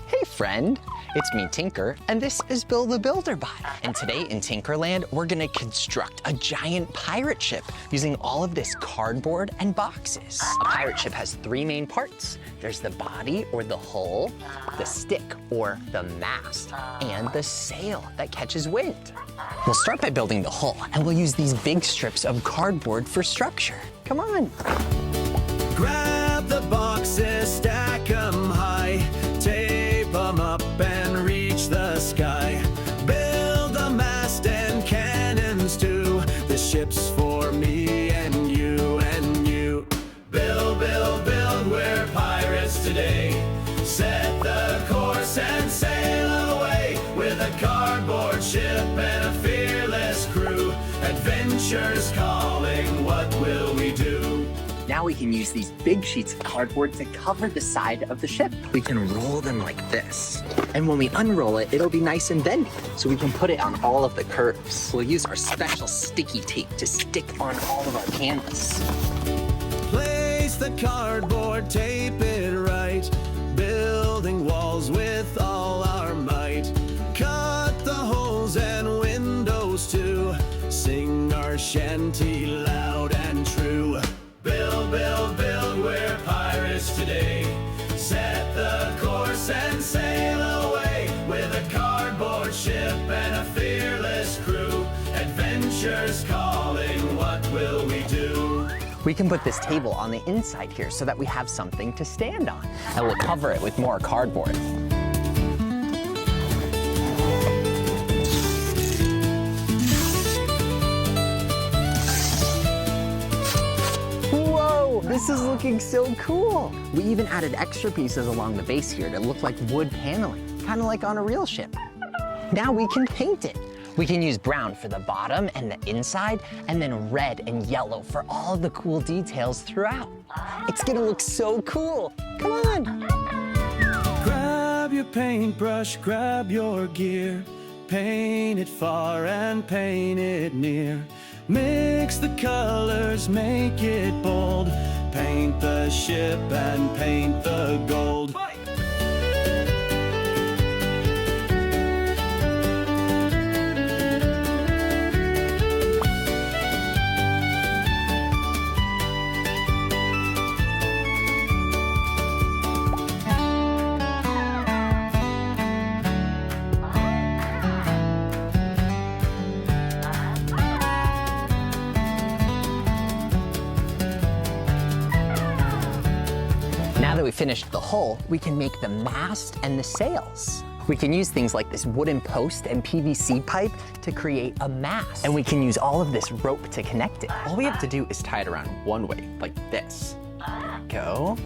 Hey friend, it's me Tinker, and this is Bill the Builder Bot. And today in Tinkerland, we're gonna construct a giant pirate ship using all of this cardboard and boxes. A pirate ship has three main parts. There's the body or the hull, the stick or the mast, and the sail that catches wind. We'll start by building the hull, and we'll use these big strips of cardboard for structure. Come on. Grab the boxes, stack 'em high, tape 'em up and reach the sky. Build a mast and cannons too. The ship's for me and you and you. Build, build, build, we're pirates today. Set the course and sail away with a cardboard ship and a fearless crew. Adventures calling, what will we do? Now we can use these big sheets of cardboard to cover the side of the ship. We can roll them like this. And when we unroll it, it'll be nice and bendy, so we can put it on all of the curves. We'll use our special sticky tape to stick on all of our canvas. Place the cardboard, tape it right, building walls with all our might. Cut the holes and windows too, sing our shanty loud and true. Build, build, build, we're pirates today. Set the course and sail away with a cardboard ship and a fearless crew. Adventures calling, what will we do? We can put this table on the inside here so that we have something to stand on. And we'll cover it with more cardboard. Whoa, this is looking so cool. We even added extra pieces along the base here to look like wood paneling, kind of like on a real ship. Now we can paint it. We can use brown for the bottom and the inside, and then red and yellow for all the cool details throughout. It's gonna look so cool. Come on. Grab your paintbrush, grab your gear. Paint it far and paint it near. Mix the colors, make it bold. Paint the ship and paint the gold. Now that we finished the hull, we can make the mast and the sails. We can use things like this wooden post and PVC pipe to create a mast. And we can use all of this rope to connect it. All we have to do is tie it around one way, like this. There we go.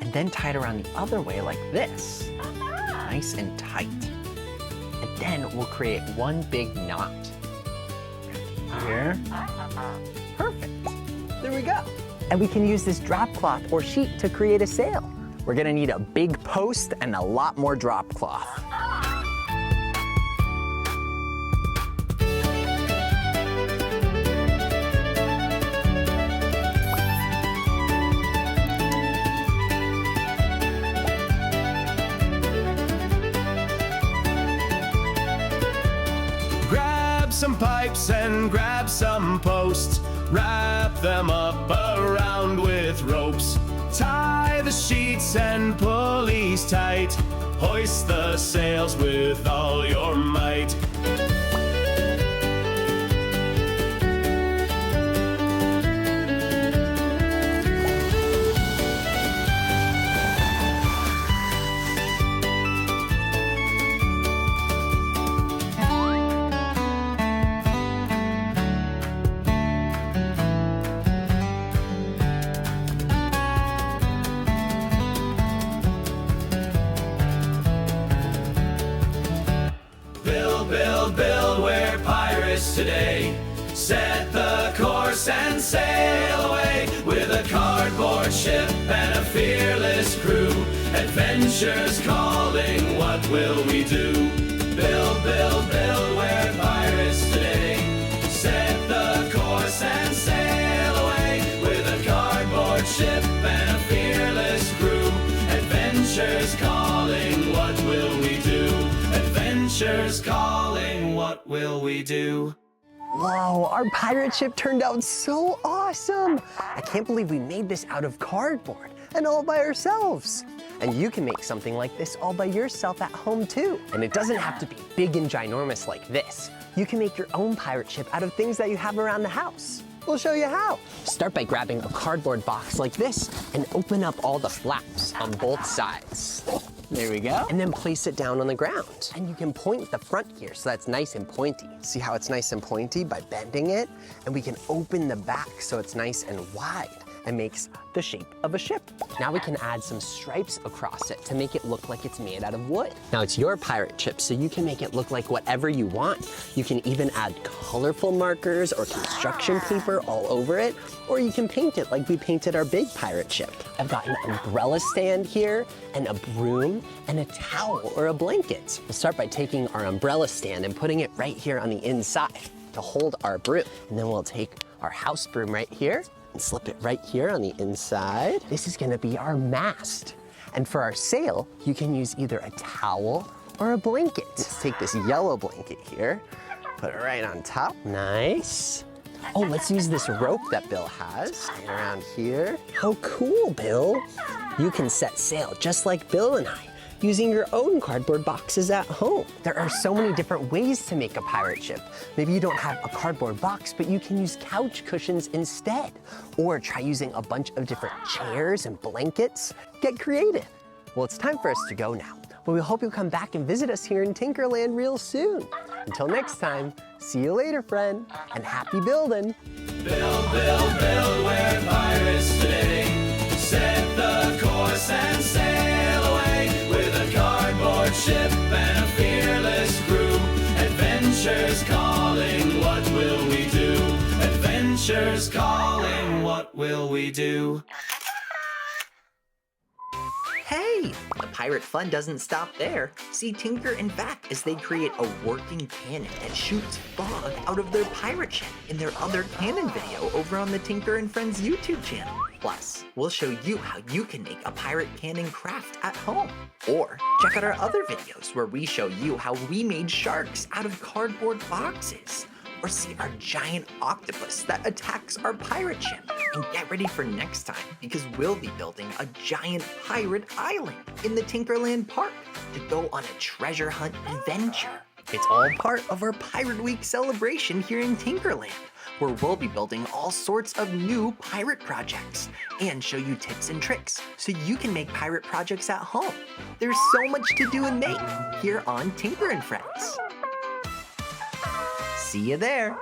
And then tie it around the other way like this. Nice and tight. And then we'll create one big knot. Here. Perfect. There we go. And we can use this drop cloth or sheet to create a sail. We're gonna need a big post and a lot more drop cloth. Grab some pipes and grab some posts. Wrap them up around with ropes. Tie the sheets and pulleys tight. Hoist the sails with all your might. Build, build, we're pirates today. Set the course and sail away with a cardboard ship and a fearless crew. Adventures calling, what will we do? Build, build, build, we're pirates today. Set the course and sail away with a cardboard ship and a fearless crew. Adventures calling, what will Adventures calling, what will we do? Whoa, our pirate ship turned out so awesome. I can't believe we made this out of cardboard and all by ourselves. And you can make something like this all by yourself at home too. And it doesn't have to be big and ginormous like this. You can make your own pirate ship out of things that you have around the house. We'll show you how. Start by grabbing a cardboard box like this and open up all the flaps on both sides. There we go. And then place it down on the ground. And you can point the front here so that's nice and pointy. See how it's nice and pointy by bending it? And we can open the back so it's nice and wide and makes the shape of a ship. Now we can add some stripes across it to make it look like it's made out of wood. Now it's your pirate ship, so you can make it look like whatever you want. You can even add colorful markers or construction paper all over it, or you can paint it like we painted our big pirate ship. I've got an umbrella stand here, and a broom, and a towel or a blanket. We'll start by taking our umbrella stand and putting it right here on the inside to hold our broom. And then we'll take our house broom right here and slip it right here on the inside. This is gonna be our mast. And for our sail, you can use either a towel or a blanket. Let's take this yellow blanket here, put it right on top. Nice. Oh, let's use this rope that Bill has right around here. How cool, Bill. You can set sail just like Bill and I, using your own cardboard boxes at home. There are so many different ways to make a pirate ship. Maybe you don't have a cardboard box, but you can use couch cushions instead. Or try using a bunch of different chairs and blankets. Get creative. Well, it's time for us to go now. But we hope you'll come back and visit us here in Tinkerland real soon. Until next time, see you later, friend, and happy building. Build, build, build, we're pirates today. Set the course and sail away with a cardboard ship and a fearless crew. Adventures calling, what will we do? Adventures calling, what will we do? Hey, the pirate fun doesn't stop there. See Tinker and Fact as they create a working cannon that shoots fog out of their pirate ship in their other cannon video over on the Tinker and Friends YouTube channel. Plus, we'll show you how you can make a pirate cannon craft at home. Or check out our other videos where we show you how we made sharks out of cardboard boxes. Or see our giant octopus that attacks our pirate ship. And get ready for next time because we'll be building a giant pirate island in the Tinkerland Park to go on a treasure hunt adventure. It's all part of our Pirate Week celebration here in Tinkerland, where we'll be building all sorts of new pirate projects and show you tips and tricks so you can make pirate projects at home. There's so much to do and make here on Tinker and Friends. See you there.